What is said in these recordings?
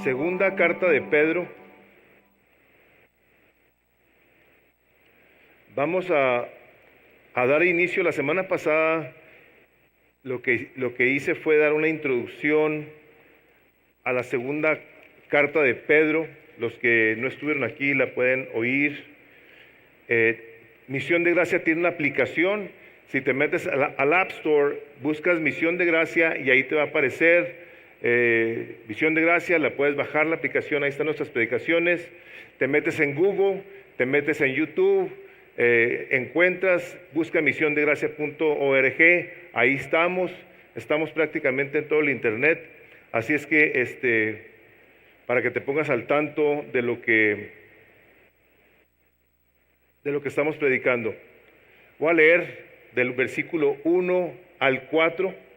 Segunda carta de Pedro. Vamos a dar inicio. La semana pasada lo que hice fue dar una introducción a la segunda carta de Pedro. Los que no estuvieron aquí la pueden oír. Misión de Gracia tiene una aplicación. Si te metes al App Store, buscas Misión de Gracia y ahí te va a aparecer Misión de Gracia. La puedes bajar la aplicación, ahí están nuestras predicaciones. Te metes en Google, te metes en YouTube, encuentras, busca misiondegracia.org, ahí estamos prácticamente en todo el internet. Así es que para que te pongas al tanto de lo que estamos predicando. Voy a leer del versículo 1 al 4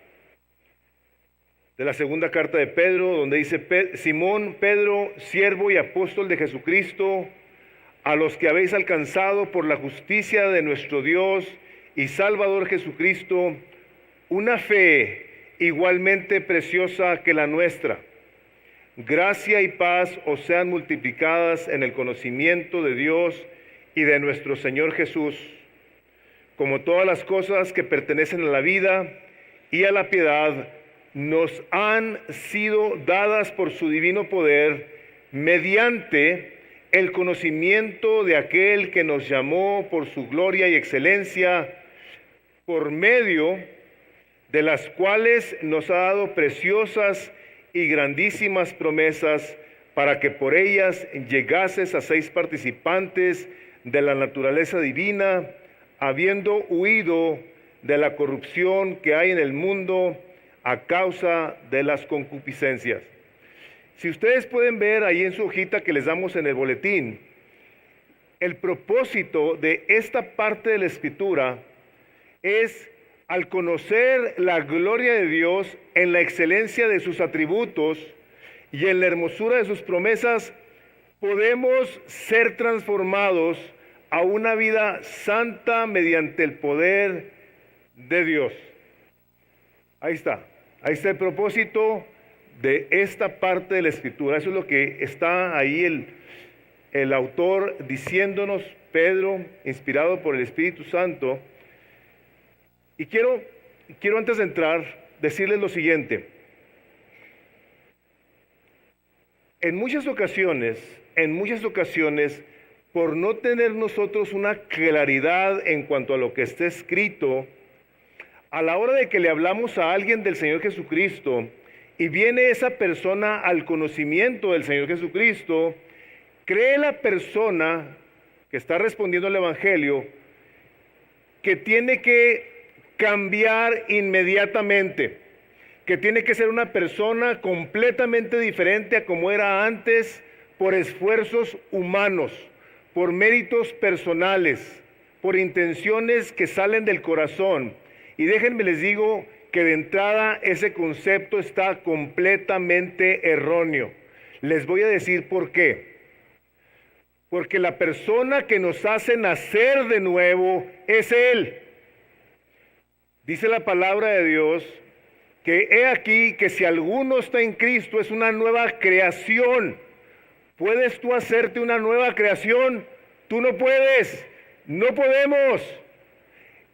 de la segunda carta de Pedro, donde dice: Simón Pedro, siervo y apóstol de Jesucristo, a los que habéis alcanzado por la justicia de nuestro Dios y Salvador Jesucristo, una fe igualmente preciosa que la nuestra. Gracia y paz os sean multiplicadas en el conocimiento de Dios y de nuestro Señor Jesús, como todas las cosas que pertenecen a la vida y a la piedad nos han sido dadas por su divino poder, mediante el conocimiento de aquel que nos llamó por su gloria y excelencia, por medio de las cuales nos ha dado preciosas y grandísimas promesas, para que por ellas llegases a seis participantes de la naturaleza divina, habiendo huido de la corrupción que hay en el mundo a causa de las concupiscencias. Si ustedes pueden ver ahí en su hojita que les damos en el boletín, el propósito de esta parte de la Escritura es, al conocer la gloria de Dios en la excelencia de sus atributos y en la hermosura de sus promesas, podemos ser transformados a una vida santa mediante el poder de Dios. Ahí está el propósito de esta parte de la Escritura. Eso es lo que está ahí el autor diciéndonos, Pedro, inspirado por el Espíritu Santo. Y quiero antes de entrar decirles lo siguiente. En muchas ocasiones, por no tener nosotros una claridad en cuanto a lo que está escrito, a la hora de que le hablamos a alguien del Señor Jesucristo y viene esa persona al conocimiento del Señor Jesucristo, cree la persona que está respondiendo al Evangelio que tiene que cambiar inmediatamente, que tiene que ser una persona completamente diferente a como era antes, por esfuerzos humanos, por méritos personales, por intenciones que salen del corazón. Y déjenme les digo que de entrada ese concepto está completamente erróneo. Les voy a decir por qué. Porque la persona que nos hace nacer de nuevo es Él. Dice la palabra de Dios que he aquí que si alguno está en Cristo es una nueva creación. ¿Puedes tú hacerte una nueva creación? Tú no puedes, no podemos.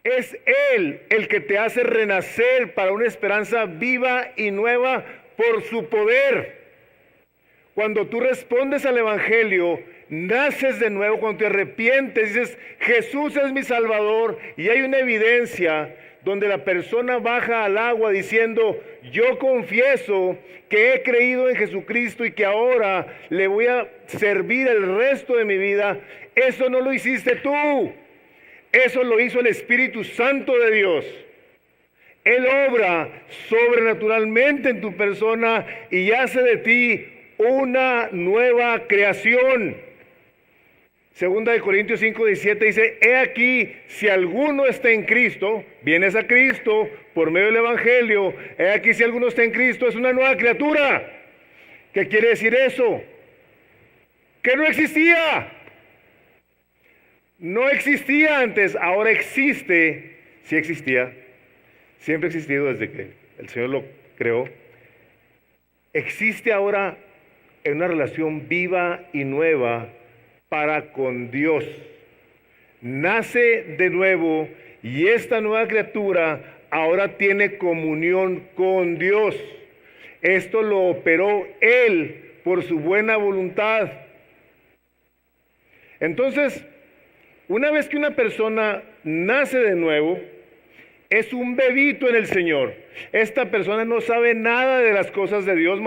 Es Él el que te hace renacer para una esperanza viva y nueva por su poder. Cuando tú respondes al Evangelio, naces de nuevo. Cuando te arrepientes, dices, Jesús es mi Salvador, y hay una evidencia donde la persona baja al agua diciendo, yo confieso que he creído en Jesucristo y que ahora le voy a servir el resto de mi vida. Eso no lo hiciste tú. Eso lo hizo el Espíritu Santo de Dios. Él obra sobrenaturalmente en tu persona y hace de ti una nueva creación. Segunda de Corintios 5:17 dice, he aquí, si alguno está en Cristo, vienes a Cristo por medio del Evangelio, he aquí si alguno está en Cristo, es una nueva criatura. ¿Qué quiere decir eso? Que no existía. No existía antes, ahora existe. Sí existía, siempre ha existido desde que el Señor lo creó. Existe ahora en una relación viva y nueva para con Dios. Nace de nuevo y esta nueva criatura ahora tiene comunión con Dios. Esto lo operó Él por su buena voluntad. Entonces, una vez que una persona nace de nuevo, es un bebito en el Señor. Esta persona no sabe nada de las cosas de Dios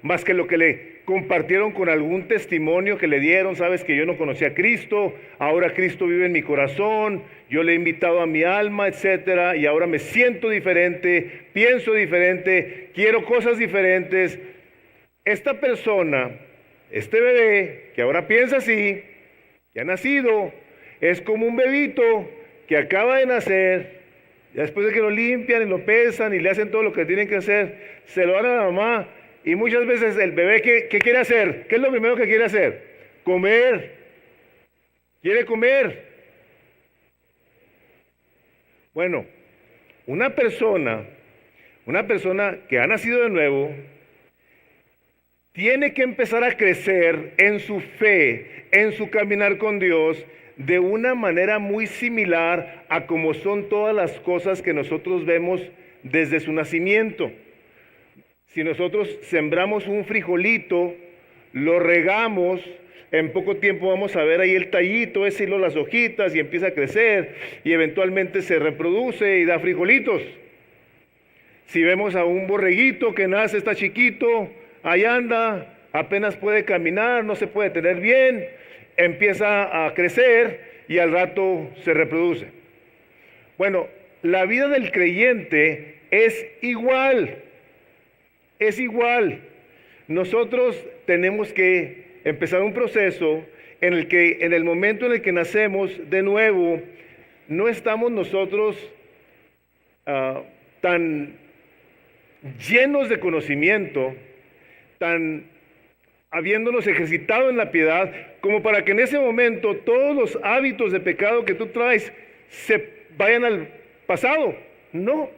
más que lo que le compartieron con algún testimonio que le dieron. Sabes que yo no conocía a Cristo, ahora Cristo vive en mi corazón, yo le he invitado a mi alma, etcétera, y ahora me siento diferente, pienso diferente, quiero cosas diferentes. Esta persona, este bebé que ahora piensa así, que ha nacido, es como un bebito que acaba de nacer. Después de que lo limpian y lo pesan y le hacen todo lo que tienen que hacer, se lo dan a la mamá. Y muchas veces el bebé, ¿qué quiere hacer? ¿Qué es lo primero que quiere hacer? Comer. Quiere comer. Bueno, una persona que ha nacido de nuevo, tiene que empezar a crecer en su fe, en su caminar con Dios, de una manera muy similar a como son todas las cosas que nosotros vemos desde su nacimiento. Si nosotros sembramos un frijolito, lo regamos, en poco tiempo vamos a ver ahí el tallito, ese hilo, las hojitas, y empieza a crecer, y eventualmente se reproduce y da frijolitos. Si vemos a un borreguito que nace, está chiquito, ahí anda, apenas puede caminar, no se puede tener bien, empieza a crecer y al rato se reproduce. Bueno, la vida del creyente es igual. Es igual. Nosotros tenemos que empezar un proceso en el que en el momento en el que nacemos de nuevo, no estamos nosotros tan llenos de conocimiento, tan habiéndonos ejercitado en la piedad, como para que en ese momento todos los hábitos de pecado que tú traes se vayan al pasado. No.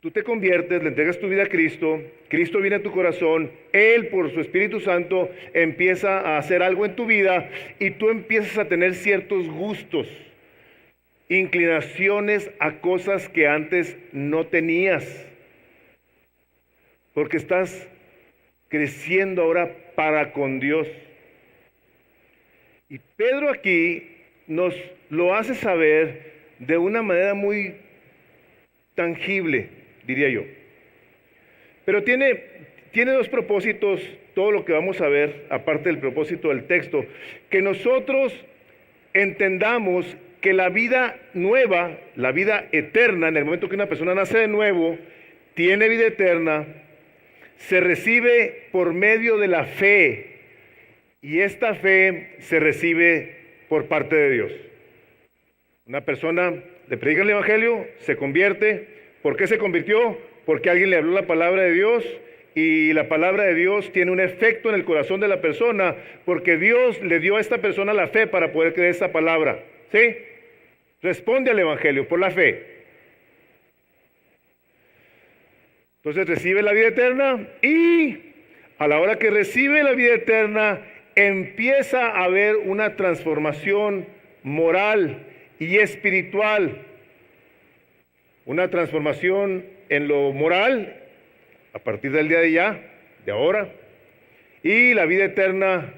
Tú te conviertes, le entregas tu vida a Cristo, Cristo viene a tu corazón, Él por su Espíritu Santo empieza a hacer algo en tu vida y tú empiezas a tener ciertos gustos, inclinaciones a cosas que antes no tenías, porque estás creciendo ahora para con Dios. Y Pedro aquí nos lo hace saber de una manera muy tangible, diría yo. Pero tiene dos propósitos, todo lo que vamos a ver, aparte del propósito del texto, que nosotros entendamos que la vida nueva, la vida eterna, en el momento que una persona nace de nuevo, tiene vida eterna, se recibe por medio de la fe, y esta fe se recibe por parte de Dios. Una persona le predica el Evangelio, se convierte. ¿Por qué se convirtió? Porque alguien le habló la palabra de Dios, y la palabra de Dios tiene un efecto en el corazón de la persona, porque Dios le dio a esta persona la fe para poder creer esta palabra. ¿Sí? Responde al Evangelio por la fe. Entonces recibe la vida eterna, y a la hora que recibe la vida eterna empieza a haber una transformación moral y espiritual. Una transformación en lo moral a partir del día de ahora, y la vida eterna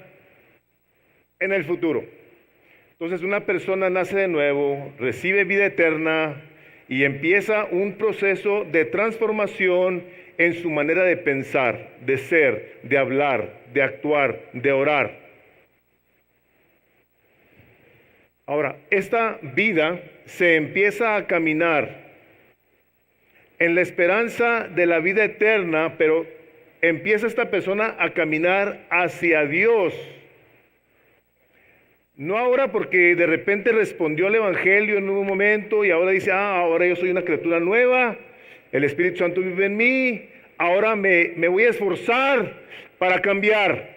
en el futuro. Entonces una persona nace de nuevo, recibe vida eterna y empieza un proceso de transformación en su manera de pensar, de ser, de hablar, de actuar, de orar. Ahora, esta vida se empieza a caminar en la esperanza de la vida eterna, pero empieza esta persona a caminar hacia Dios. No ahora porque de repente respondió al Evangelio en un momento y ahora dice, ahora yo soy una criatura nueva, el Espíritu Santo vive en mí, ahora me voy a esforzar para cambiar.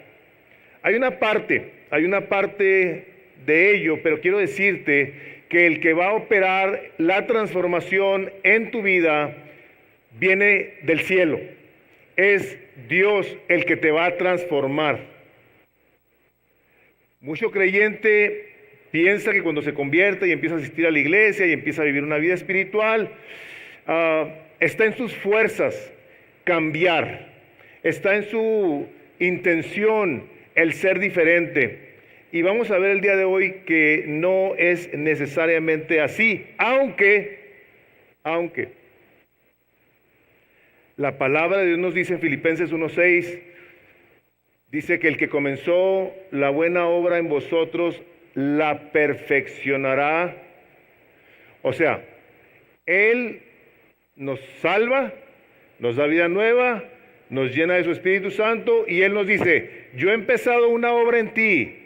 Hay una parte de ello, pero quiero decirte que el que va a operar la transformación en tu vida viene del cielo. es Dios el que te va a transformar. Mucho creyente piensa que cuando se convierte y empieza a asistir a la iglesia y empieza a vivir una vida espiritual, está en sus fuerzas cambiar, está en su intención el ser diferente. Y vamos a ver el día de hoy que no es necesariamente así, aunque la palabra de Dios nos dice en Filipenses 1:6, dice que el que comenzó la buena obra en vosotros la perfeccionará. O sea, Él nos salva, nos da vida nueva, nos llena de su Espíritu Santo y Él nos dice, yo he empezado una obra en ti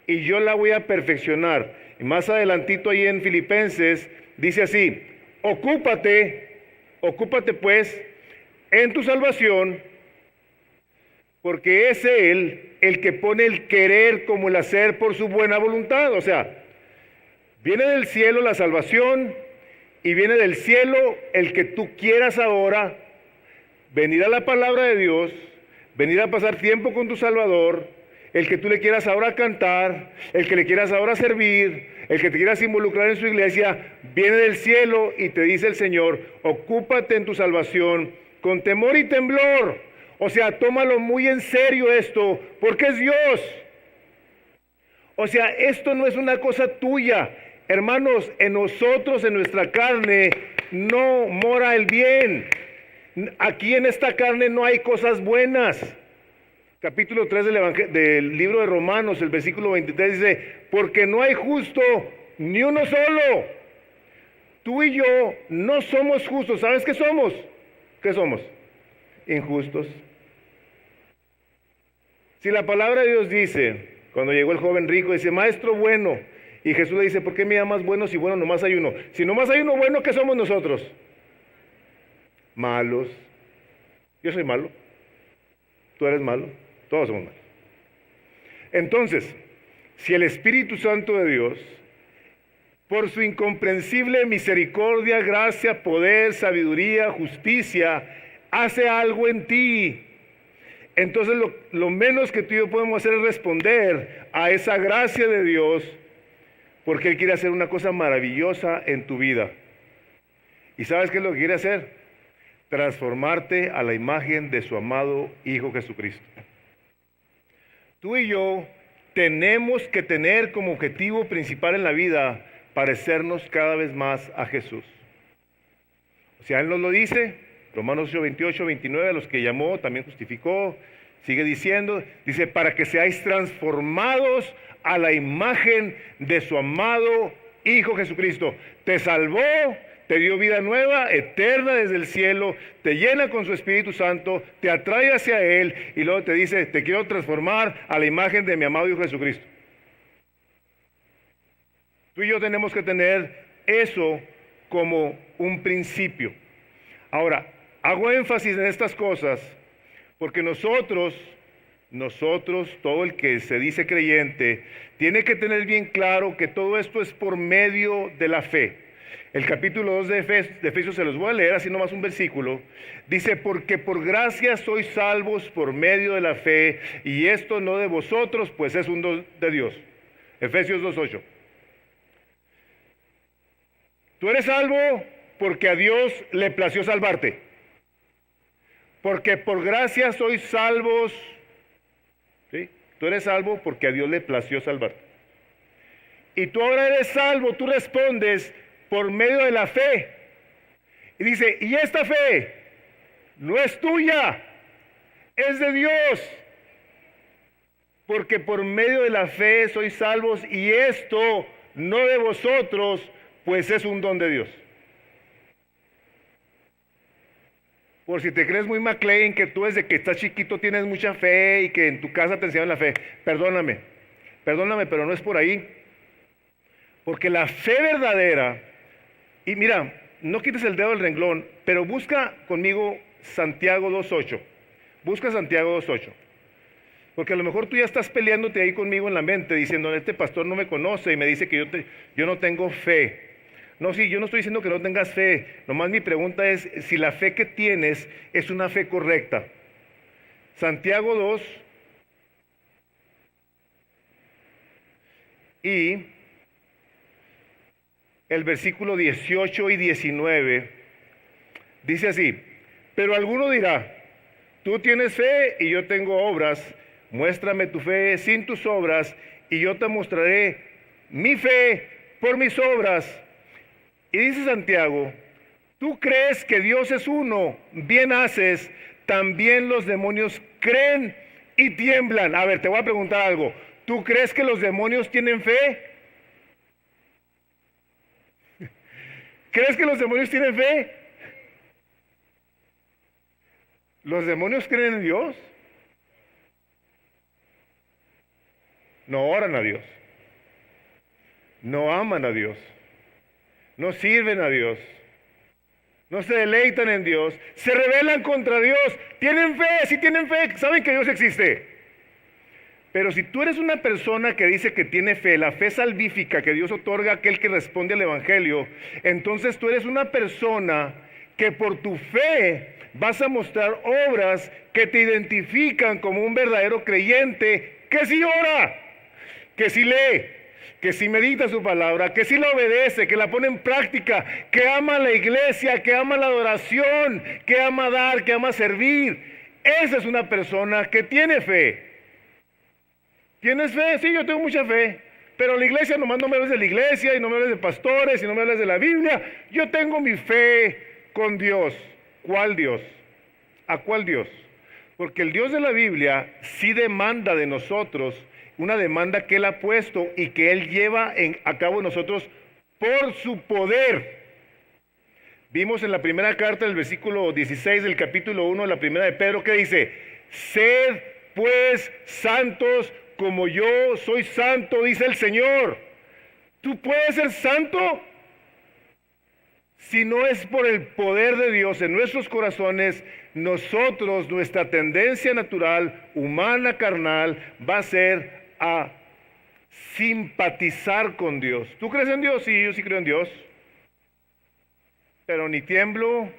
y yo la voy a perfeccionar. Y más adelantito ahí en Filipenses dice así, ocúpate pues en tu salvación, porque es Él el que pone el querer como el hacer por su buena voluntad. O sea, viene del cielo la salvación y viene del cielo el que tú quieras ahora venir a la palabra de Dios, venir a pasar tiempo con tu Salvador, el que tú le quieras ahora cantar, el que le quieras ahora servir, el que te quieras involucrar en su iglesia, viene del cielo y te dice el Señor, ocúpate en tu salvación con temor y temblor. O sea, tómalo muy en serio esto, porque es Dios. O sea, esto no es una cosa tuya. Hermanos, en nosotros, en nuestra carne, no mora el bien. Aquí en esta carne no hay cosas buenas. Capítulo 3 del libro de Romanos, el versículo 23 dice, porque no hay justo ni uno solo. Tú y yo no somos justos. ¿Sabes qué somos? ¿Qué somos? Injustos. Si la palabra de Dios dice, cuando llegó el joven rico, dice, maestro bueno, y Jesús le dice, ¿por qué me llamas bueno si bueno nomás hay uno? Si nomás hay uno bueno, ¿qué somos nosotros? Malos. Yo soy malo. Tú eres malo. Todos somos malos. Entonces, si el Espíritu Santo de Dios, por su incomprensible misericordia, gracia, poder, sabiduría, justicia, hace algo en ti, entonces lo menos que tú y yo podemos hacer es responder a esa gracia de Dios, porque Él quiere hacer una cosa maravillosa en tu vida. ¿Y sabes qué es lo que quiere hacer? Transformarte a la imagen de su amado Hijo Jesucristo. Tú y yo tenemos que tener como objetivo principal en la vida parecernos cada vez más a Jesús. O sea, Él nos lo dice, Romanos 8, 28, 29, a los que llamó también justificó, sigue diciendo, dice, para que seáis transformados a la imagen de su amado Hijo Jesucristo. Te salvó, te dio vida nueva, eterna desde el cielo, te llena con su Espíritu Santo, te atrae hacia Él y luego te dice, te quiero transformar a la imagen de mi amado Hijo Jesucristo. Tú y yo tenemos que tener eso como un principio. Ahora, hago énfasis en estas cosas porque nosotros, todo el que se dice creyente, tiene que tener bien claro que todo esto es por medio de la fe. El capítulo 2 de Efesios se los voy a leer, así nomás un versículo. Dice, porque por gracia sois salvos por medio de la fe, y esto no de vosotros, pues es un don de Dios. Efesios 2:8. Tú eres salvo porque a Dios le plació salvarte. Porque por gracia sois salvos. ¿Sí? Tú eres salvo porque a Dios le plació salvarte. Y tú ahora eres salvo, tú respondes por medio de la fe. Y dice, y esta fe no es tuya, es de Dios. Porque por medio de la fe sois salvos y esto no de vosotros, pues es un don de Dios. Por si te crees muy McLean, que tú desde que estás chiquito tienes mucha fe y que en tu casa te enseñan la fe, perdóname, pero no es por ahí. Porque la fe verdadera, y mira, no quites el dedo del renglón, pero busca conmigo Santiago 2:8. Busca Santiago 2:8. Porque a lo mejor tú ya estás peleándote ahí conmigo en la mente, diciendo, este pastor no me conoce y me dice que yo no tengo fe. No, sí, yo no estoy diciendo que no tengas fe. Nomás mi pregunta es si la fe que tienes es una fe correcta. Santiago 2 y el versículo 18 y 19 dice así: pero alguno dirá, tú tienes fe y yo tengo obras, muéstrame tu fe sin tus obras y yo te mostraré mi fe por mis obras. Y dice Santiago, tú crees que Dios es uno, bien haces, también los demonios creen y tiemblan. A ver, te voy a preguntar algo, ¿tú crees que los demonios tienen fe? ¿Crees que los demonios tienen fe? ¿Los demonios creen en Dios? No oran a Dios, no aman a Dios, no sirven a Dios, no se deleitan en Dios, se rebelan contra Dios. Tienen fe, sí tienen fe, saben que Dios existe. Pero si tú eres una persona que dice que tiene fe, la fe salvífica que Dios otorga a aquel que responde al Evangelio, entonces tú eres una persona que por tu fe vas a mostrar obras que te identifican como un verdadero creyente que sí ora, que sí lee, que sí medita su palabra, que sí la obedece, que la pone en práctica, que ama la iglesia, que ama la adoración, que ama dar, que ama servir. Esa es una persona que tiene fe. ¿Tienes fe? Sí, yo tengo mucha fe. Pero la iglesia, nomás no me hables de la iglesia, y no me hables de pastores, y no me hables de la Biblia. Yo tengo mi fe con Dios. ¿Cuál Dios? ¿A cuál Dios? Porque el Dios de la Biblia sí demanda de nosotros una demanda que Él ha puesto y que Él lleva a cabo en nosotros por su poder. Vimos en la primera carta, el versículo 16 del capítulo 1 de la primera de Pedro, que dice, sed pues santos como yo soy santo, dice el Señor. ¿Tú puedes ser santo? Si no es por el poder de Dios en nuestros corazones, nosotros, nuestra tendencia natural, humana, carnal, va a ser a simpatizar con Dios. ¿Tú crees en Dios? Sí, yo sí creo en Dios. Pero ni tiemblo,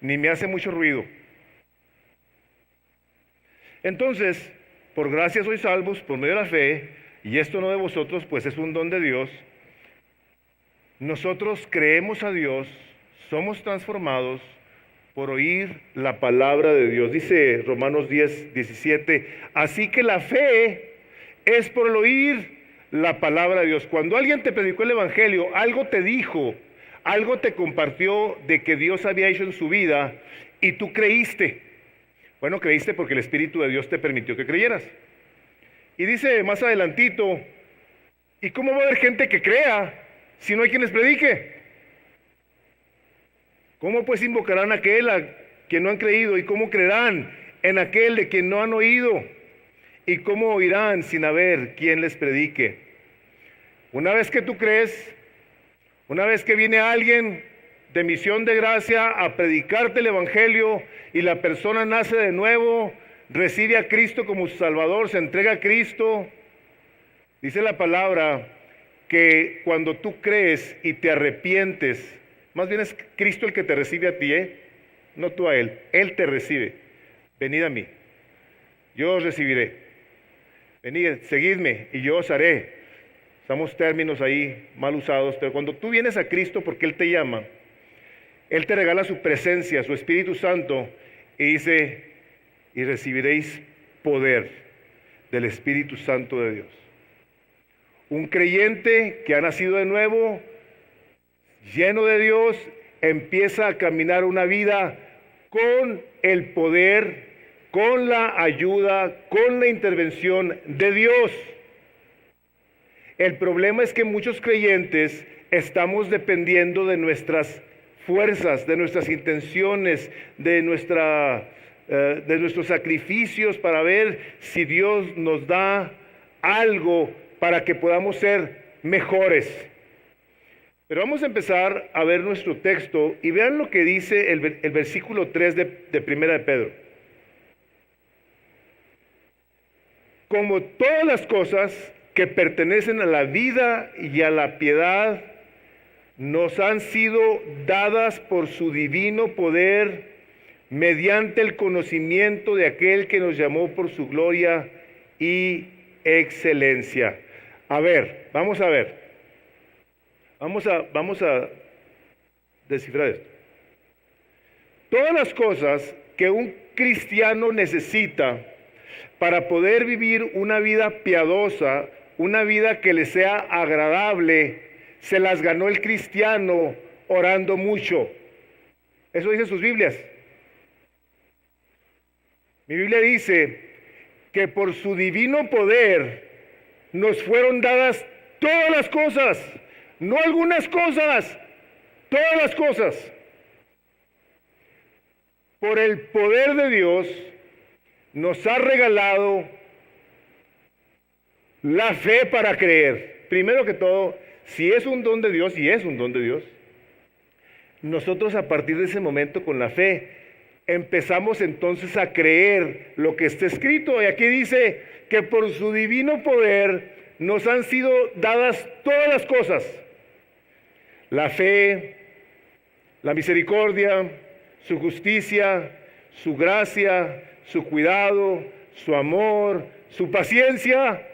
ni me hace mucho ruido. Entonces, por gracia sois salvos por medio de la fe, y esto no de vosotros, pues es un don de Dios. Nosotros creemos a Dios, somos transformados por oír la palabra de Dios. Dice Romanos 10, 17, así que la fe es por el oír la palabra de Dios. Cuando alguien te predicó el Evangelio, algo te dijo, algo te compartió de que Dios había hecho en su vida y tú creíste. Bueno, creíste porque el Espíritu de Dios te permitió que creyeras. Y dice más adelantito, ¿y cómo va a haber gente que crea si no hay quien les predique? ¿Cómo pues invocarán a aquel a quien no han creído? ¿Y cómo creerán en aquel de quien no han oído? ¿Y cómo oirán sin haber quien les predique? Una vez que tú crees, una vez que viene alguien de Misión de Gracia a predicarte el Evangelio y la persona nace de nuevo, recibe a Cristo como su Salvador, se entrega a Cristo, dice la palabra que cuando tú crees y te arrepientes, más bien es Cristo el que te recibe a ti, no tú a Él, Él te recibe. Venid a mí, yo os recibiré. Venid, seguidme y yo os haré. Estamos términos ahí mal usados, pero cuando tú vienes a Cristo porque Él te llama, Él te regala su presencia, su Espíritu Santo, y dice, y recibiréis poder del Espíritu Santo de Dios. Un creyente que ha nacido de nuevo, lleno de Dios, empieza a caminar una vida con el poder, con la ayuda, con la intervención de Dios. El problema es que muchos creyentes estamos dependiendo de nuestras fuerzas, de nuestras intenciones, de nuestros sacrificios para ver si Dios nos da algo para que podamos ser mejores. Pero vamos a empezar a ver nuestro texto y vean lo que dice el versículo 3 de Primera de Pedro. Como todas las cosas que pertenecen a la vida y a la piedad, nos han sido dadas por su divino poder mediante el conocimiento de aquel que nos llamó por su gloria y excelencia. A ver, vamos a ver. Vamos a descifrar esto. Todas las cosas que un cristiano necesita para poder vivir una vida piadosa, una vida que le sea agradable, se las ganó el cristiano orando mucho. Eso dice sus Biblias. Mi Biblia dice que por su divino poder nos fueron dadas todas las cosas, no algunas cosas, todas las cosas. Por el poder de Dios nos ha regalado la fe para creer. Primero que todo, si es un don de Dios, y es un don de Dios, nosotros a partir de ese momento con la fe empezamos entonces a creer lo que está escrito. Y aquí dice que por su divino poder nos han sido dadas todas las cosas. La fe, la misericordia, su justicia, su gracia, su cuidado, su amor, su paciencia.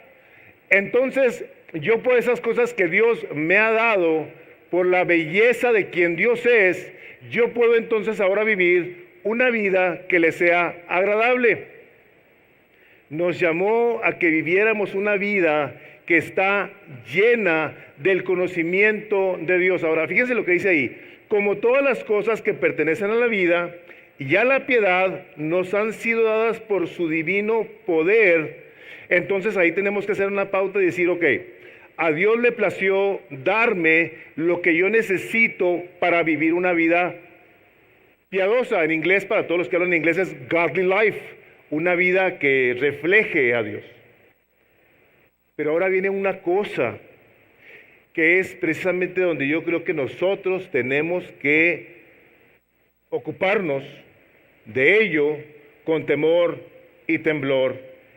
Entonces, yo por esas cosas que Dios me ha dado, por la belleza de quien Dios es, yo puedo entonces ahora vivir una vida que le sea agradable. Nos llamó a que viviéramos una vida que está llena del conocimiento de Dios. Ahora, fíjense lo que dice ahí. Como todas las cosas que pertenecen a la vida y a la piedad nos han sido dadas por su divino poder, entonces ahí tenemos que hacer una pauta y decir, ok, a Dios le plació darme lo que yo necesito para vivir una vida piadosa. En inglés, para todos los que hablan inglés, es godly life, una vida que refleje a Dios. Pero ahora viene una cosa que es precisamente donde yo creo que nosotros tenemos que ocuparnos de ello con temor y temblor,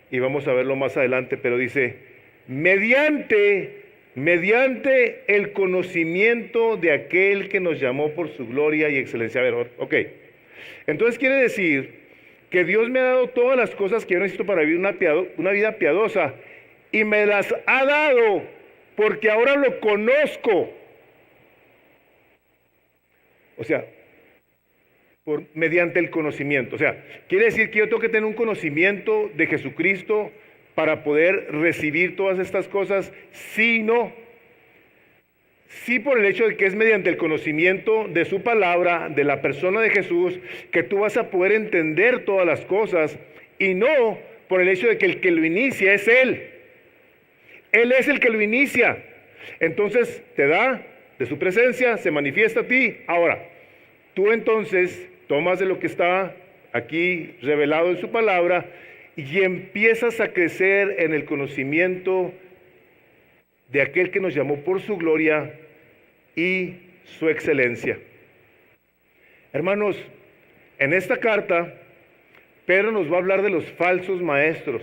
y vamos a verlo más adelante, pero dice, mediante el conocimiento de aquel que nos llamó por su gloria y excelencia. A ver, ok, entonces quiere decir que Dios me ha dado todas las cosas que yo necesito para vivir una vida piadosa, y me las ha dado porque ahora lo conozco. O sea, mediante el conocimiento. O sea, quiere decir que yo tengo que tener un conocimiento de Jesucristo para poder recibir todas estas cosas. Sí, no. Sí, por el hecho de que es mediante el conocimiento de su palabra, de la persona de Jesús, que tú vas a poder entender todas las cosas, y no por el hecho de que el que lo inicia es Él. Él es el que lo inicia. Entonces te da de su presencia, se manifiesta a ti. Ahora, tú entonces tomas de lo que está aquí revelado en su palabra y empiezas a crecer en el conocimiento de aquel que nos llamó por su gloria y su excelencia. Hermanos, en esta carta, Pedro nos va a hablar de los falsos maestros.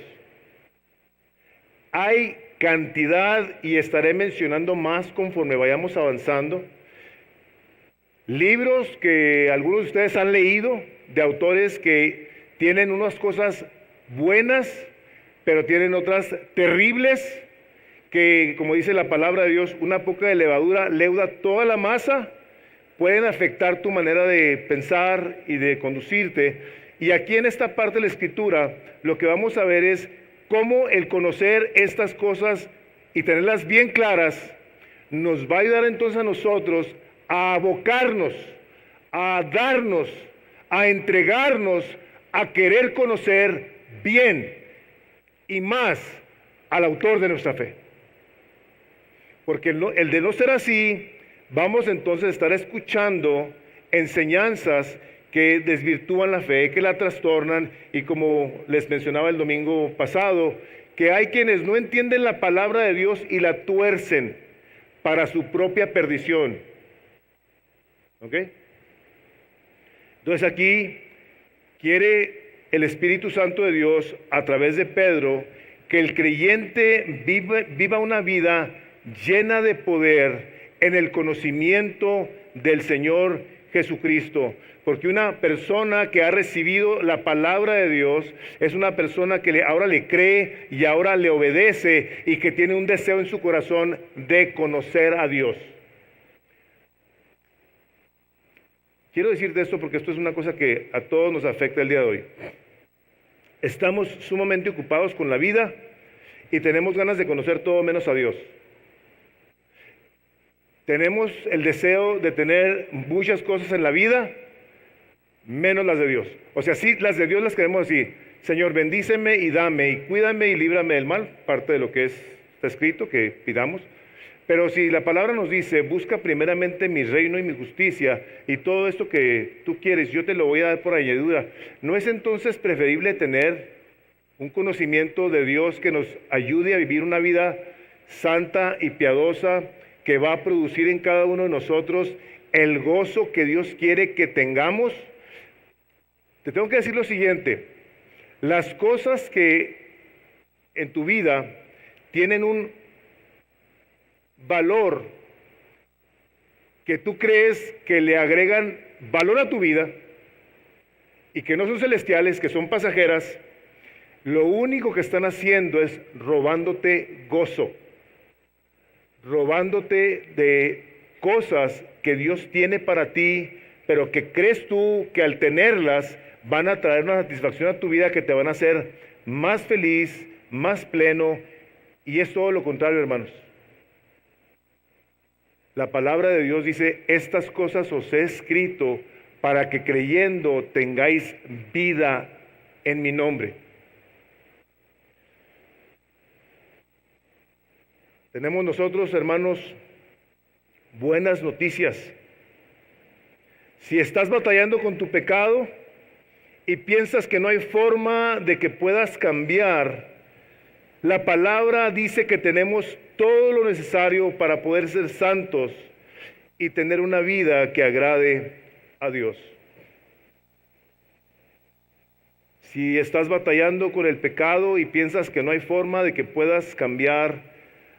Hay cantidad, y estaré mencionando más conforme vayamos avanzando, libros que algunos de ustedes han leído, de autores que tienen unas cosas buenas, pero tienen otras terribles, que como dice la palabra de Dios, una poca de levadura leuda toda la masa, pueden afectar tu manera de pensar y de conducirte. Y aquí en esta parte de la Escritura, lo que vamos a ver es cómo el conocer estas cosas y tenerlas bien claras nos va a ayudar entonces a nosotros a abocarnos, a darnos, a entregarnos, a querer conocer bien y más al autor de nuestra fe. Porque el de no ser así, vamos entonces a estar escuchando enseñanzas que desvirtúan la fe, que la trastornan, y como les mencionaba el domingo pasado, que hay quienes no entienden la palabra de Dios y la tuercen para su propia perdición. ¿Ok? Entonces aquí quiere el Espíritu Santo de Dios, a través de Pedro, que el creyente viva una vida llena de poder en el conocimiento del Señor Jesucristo. Porque una persona que ha recibido la palabra de Dios es una persona que ahora le cree y ahora le obedece y que tiene un deseo en su corazón de conocer a Dios. Quiero decirte esto porque esto es una cosa que a todos nos afecta el día de hoy. Estamos sumamente ocupados con la vida y tenemos ganas de conocer todo menos a Dios. Tenemos el deseo de tener muchas cosas en la vida, menos las de Dios. O sea, sí, las de Dios las queremos así. Señor, bendíceme y dame, y cuídame y líbrame del mal, parte de lo que está escrito, que pidamos. Pero si la palabra nos dice, busca primeramente mi reino y mi justicia, y todo esto que tú quieres, yo te lo voy a dar por añadidura, ¿no es entonces preferible tener un conocimiento de Dios que nos ayude a vivir una vida santa y piadosa, que va a producir en cada uno de nosotros el gozo que Dios quiere que tengamos? Te tengo que decir lo siguiente: las cosas que en tu vida tienen un valor que tú crees que le agregan valor a tu vida y que no son celestiales, que son pasajeras, lo único que están haciendo es robándote gozo, robándote de cosas que Dios tiene para ti, pero que crees tú que al tenerlas van a traer una satisfacción a tu vida que te van a hacer más feliz, más pleno, y es todo lo contrario, hermanos. La palabra de Dios dice, estas cosas os he escrito para que creyendo tengáis vida en mi nombre. Tenemos nosotros, hermanos, buenas noticias. Si estás batallando con tu pecado y piensas que no hay forma de que puedas cambiar, la palabra dice que tenemos todo lo necesario para poder ser santos y tener una vida que agrade a Dios. Si estás batallando con el pecado y piensas que no hay forma de que puedas cambiar,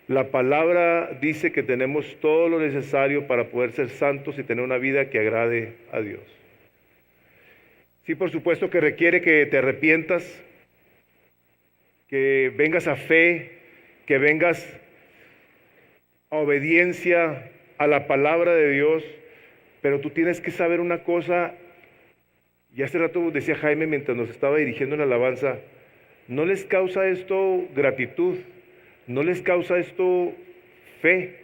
la palabra dice que tenemos todo lo necesario para poder ser santos y tener una vida que agrade a Dios. Sí, por supuesto que requiere que te arrepientas, que vengas a fe, que vengas a obediencia a la palabra de Dios, pero tú tienes que saber una cosa, y hace rato decía Jaime mientras nos estaba dirigiendo en la alabanza, no les causa esto gratitud, no les causa esto fe,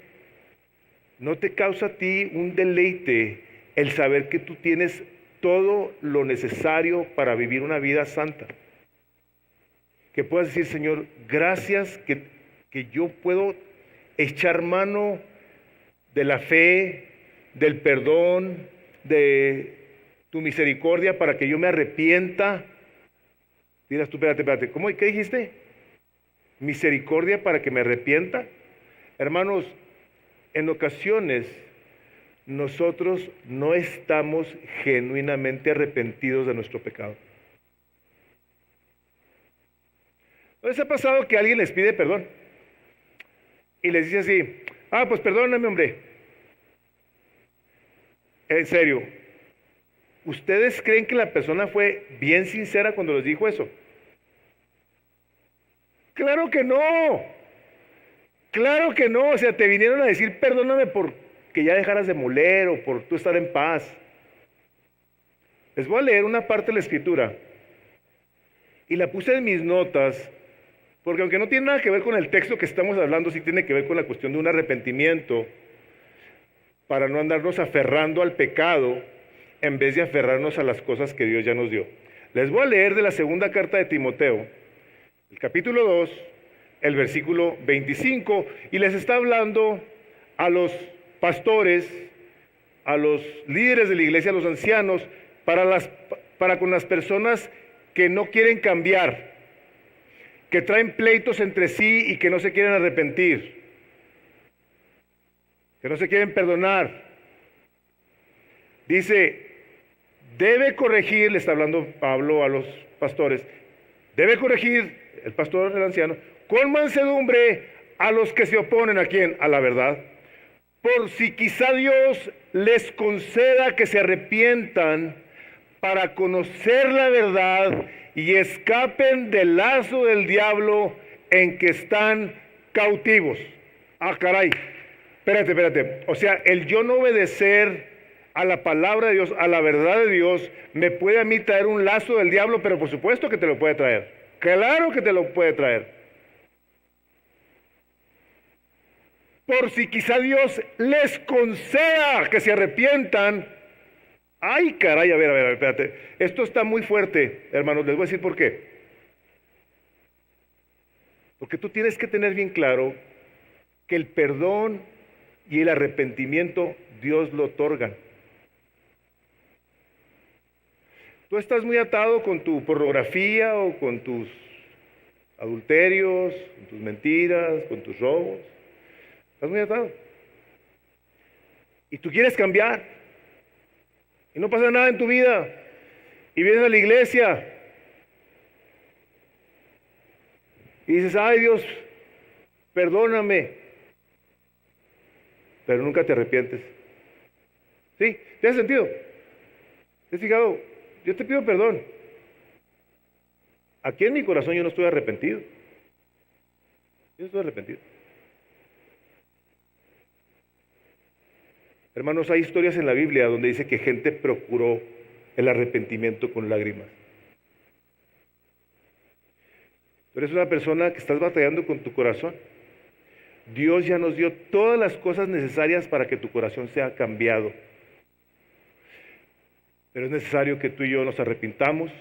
no te causa a ti un deleite el saber que tú tienes todo lo necesario para vivir una vida santa. Que puedas decir, Señor, gracias que yo puedo echar mano de la fe, del perdón, de tu misericordia para que yo me arrepienta. Dirás tú, espérate, ¿cómo? ¿Qué dijiste? ¿Misericordia para que me arrepienta? Hermanos, en ocasiones nosotros no estamos genuinamente arrepentidos de nuestro pecado. ¿No les ha pasado que alguien les pide perdón? Y les dice así, pues perdóname, hombre. En serio, ¿ustedes creen que la persona fue bien sincera cuando les dijo eso? ¡Claro que no! ¡Claro que no! O sea, te vinieron a decir perdóname por que ya dejaras de moler o por tú estar en paz. Les voy a leer una parte de la Escritura. Y la puse en mis notas, porque aunque no tiene nada que ver con el texto que estamos hablando, sí tiene que ver con la cuestión de un arrepentimiento, para no andarnos aferrando al pecado, en vez de aferrarnos a las cosas que Dios ya nos dio. Les voy a leer de la segunda carta de Timoteo, el capítulo 2, el versículo 25, y les está hablando a los pastores, a los líderes de la iglesia, a los ancianos, para con las personas que no quieren cambiar, que traen pleitos entre sí y que no se quieren arrepentir, que no se quieren perdonar. Dice, debe corregir, le está hablando Pablo a los pastores, debe corregir el pastor, el anciano, con mansedumbre a los que se oponen, ¿a quién? A la verdad. por si quizá Dios les conceda que se arrepientan para conocer la verdad y escapen del lazo del diablo en que están cautivos. Ah, caray, espérate. O sea, el yo no obedecer a la palabra de Dios, a la verdad de Dios, me puede a mí traer un lazo del diablo, pero por supuesto que te lo puede traer. Claro que te lo puede traer. Por si quizá Dios les conceda que se arrepientan. Ay, caray, a ver, espérate. Esto está muy fuerte, hermanos, les voy a decir por qué. Porque tú tienes que tener bien claro que el perdón y el arrepentimiento Dios lo otorga. Tú estás muy atado con tu pornografía o con tus adulterios, con tus mentiras, con tus robos. Estás muy atado. Y tú quieres cambiar. Y no pasa nada en tu vida. Y vienes a la iglesia. Y dices, ay Dios, perdóname. Pero nunca te arrepientes. ¿Sí? ¿Te has sentido? ¿Te has fijado? Yo te pido perdón. Aquí en mi corazón yo no estoy arrepentido. Yo no estoy arrepentido. Hermanos, hay historias en la Biblia donde dice que gente procuró el arrepentimiento con lágrimas. Tú eres una persona que estás batallando con tu corazón. Dios ya nos dio todas las cosas necesarias para que tu corazón sea cambiado. Pero es necesario que tú y yo nos arrepintamos,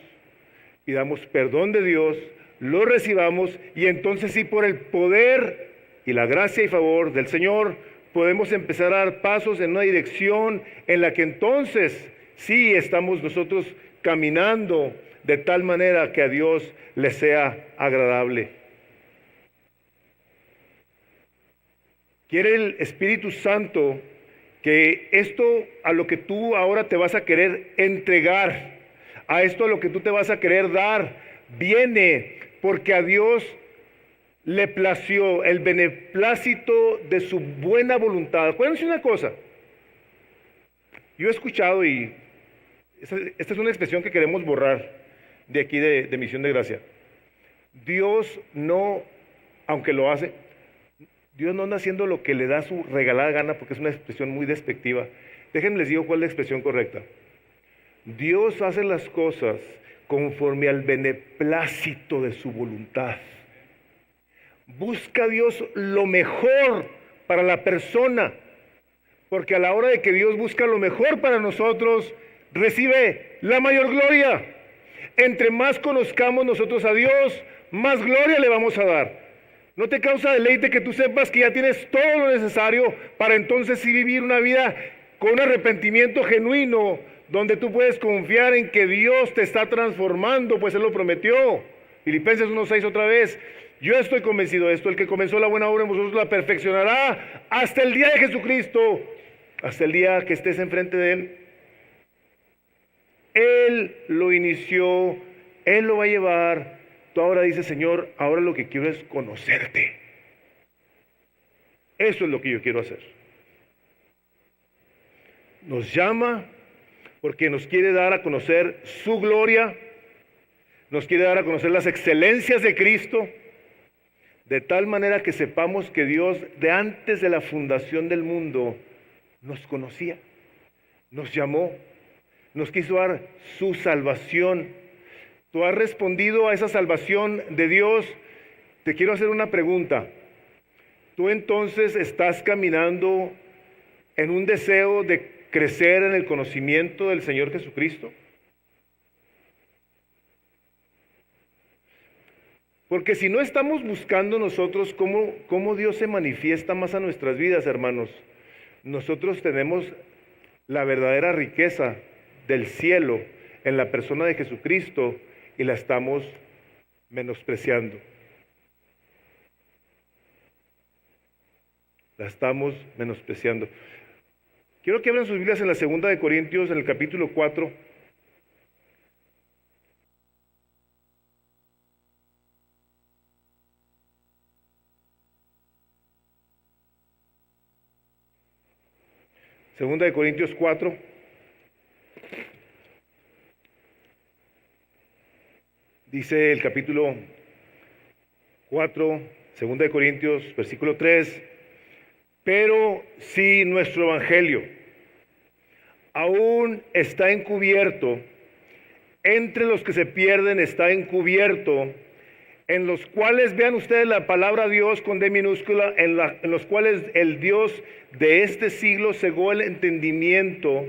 pidamos perdón de Dios, lo recibamos y entonces sí, por el poder y la gracia y favor del Señor, podemos empezar a dar pasos en una dirección en la que entonces sí estamos nosotros caminando de tal manera que a Dios le sea agradable. Quiere el Espíritu Santo que esto a lo que tú ahora te vas a querer entregar, a esto a lo que tú te vas a querer dar, viene porque a Dios le plació el beneplácito de su buena voluntad. Acuérdense una cosa, yo he escuchado y esta es una expresión que queremos borrar de aquí de Misión de Gracia. Dios no, aunque lo hace, Dios no anda haciendo lo que le da su regalada gana, porque es una expresión muy despectiva. Déjenme les digo cuál es la expresión correcta. Dios hace las cosas conforme al beneplácito de su voluntad. Busca Dios lo mejor para la persona, porque a la hora de que Dios busca lo mejor para nosotros, recibe la mayor gloria. Entre más conozcamos nosotros a Dios, más gloria le vamos a dar. ¿No te causa deleite que tú sepas que ya tienes todo lo necesario para entonces sí vivir una vida con un arrepentimiento genuino, donde tú puedes confiar en que Dios te está transformando, pues Él lo prometió? Filipenses 1:6 otra vez. Yo estoy convencido de esto, el que comenzó la buena obra en vosotros la perfeccionará hasta el día de Jesucristo, hasta el día que estés enfrente de Él. Él lo inició, Él lo va a llevar. Tú ahora dices, Señor, ahora lo que quiero es conocerte. Eso es lo que yo quiero hacer. Nos llama porque nos quiere dar a conocer su gloria, nos quiere dar a conocer las excelencias de Cristo, de tal manera que sepamos que Dios de antes de la fundación del mundo nos conocía, nos llamó, nos quiso dar su salvación. Tú has respondido a esa salvación de Dios. Te quiero hacer una pregunta. ¿Tú entonces estás caminando en un deseo de crecer en el conocimiento del Señor Jesucristo? Porque si no estamos buscando nosotros cómo Dios se manifiesta más a nuestras vidas, hermanos, nosotros tenemos la verdadera riqueza del cielo en la persona de Jesucristo y la estamos menospreciando. La estamos menospreciando. Quiero que abran sus Biblias en la 2 de Corintios, en el capítulo 4. Segunda de Corintios 4. Dice el capítulo 4, Segunda de Corintios, versículo 3. Pero si nuestro evangelio aún está encubierto, entre los que se pierden está encubierto, en los cuales, vean ustedes la palabra Dios con D minúscula, en los cuales el Dios de este siglo cegó el entendimiento.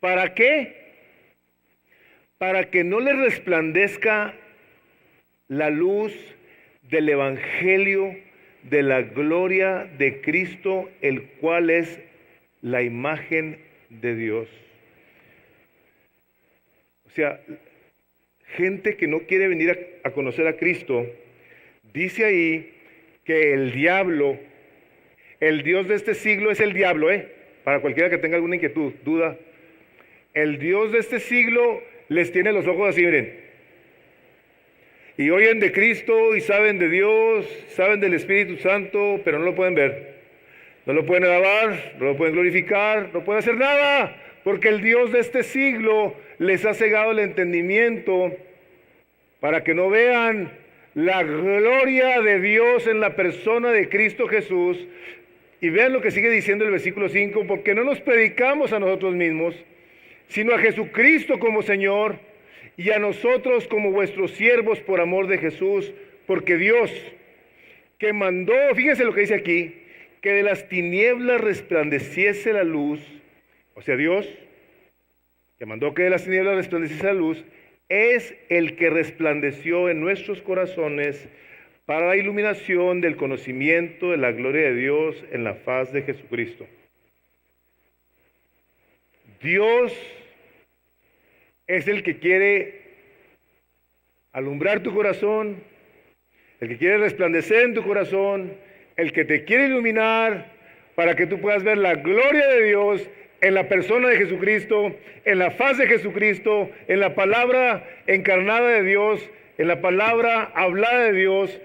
¿Para qué? Para que no les resplandezca la luz del evangelio de la gloria de Cristo, el cual es la imagen de Dios. O sea, gente que no quiere venir a conocer a Cristo, dice ahí que el diablo, el Dios de este siglo es el diablo, para cualquiera que tenga alguna inquietud, duda. El Dios de este siglo les tiene los ojos así, miren. Y oyen de Cristo y saben de Dios, saben del Espíritu Santo, pero no lo pueden ver. No lo pueden alabar, no lo pueden glorificar, no pueden hacer nada, porque el Dios de este siglo les ha cegado el entendimiento para que no vean la gloria de Dios en la persona de Cristo Jesús. Y vean lo que sigue diciendo el versículo 5, porque no nos predicamos a nosotros mismos, sino a Jesucristo como Señor, y a nosotros como vuestros siervos por amor de Jesús, porque Dios que mandó, fíjense lo que dice aquí, que de las tinieblas resplandeciese la luz, o sea, Dios que mandó que de las tinieblas resplandeciese la luz, es el que resplandeció en nuestros corazones para la iluminación del conocimiento de la gloria de Dios en la faz de Jesucristo. Dios es el que quiere alumbrar tu corazón, el que quiere resplandecer en tu corazón, el que te quiere iluminar para que tú puedas ver la gloria de Dios en la persona de Jesucristo, en la faz de Jesucristo, en la palabra encarnada de Dios, en la palabra hablada de Dios,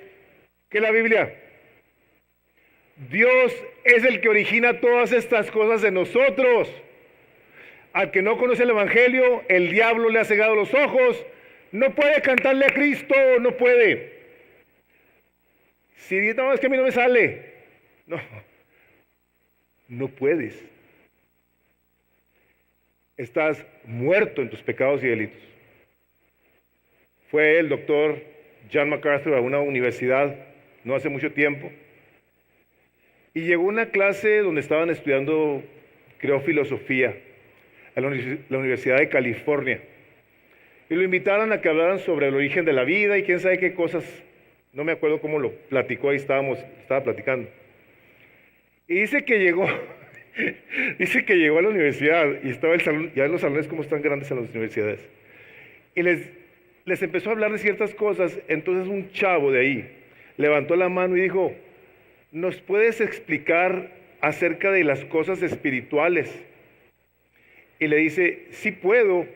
que es la Biblia. Dios es el que origina todas estas cosas en nosotros. Al que no conoce el evangelio, el diablo le ha cegado los ojos, no puede cantarle a Cristo, no puede. Si dices, no, es que a mí no me sale. No puedes. Estás muerto en tus pecados y delitos. Fue el doctor John MacArthur a una universidad no hace mucho tiempo y llegó a una clase donde estaban estudiando, creo, filosofía, a la Universidad de California. Y lo invitaron a que hablaran sobre el origen de la vida y quién sabe qué cosas. No me acuerdo cómo lo platicó, ahí estaba platicando. Y dice que llegó a la universidad y estaba el salón, ya en los salones como están grandes en las universidades. Y les empezó a hablar de ciertas cosas. Entonces un chavo de ahí levantó la mano y dijo, ¿nos puedes explicar acerca de las cosas espirituales? Y le dice, sí puedo,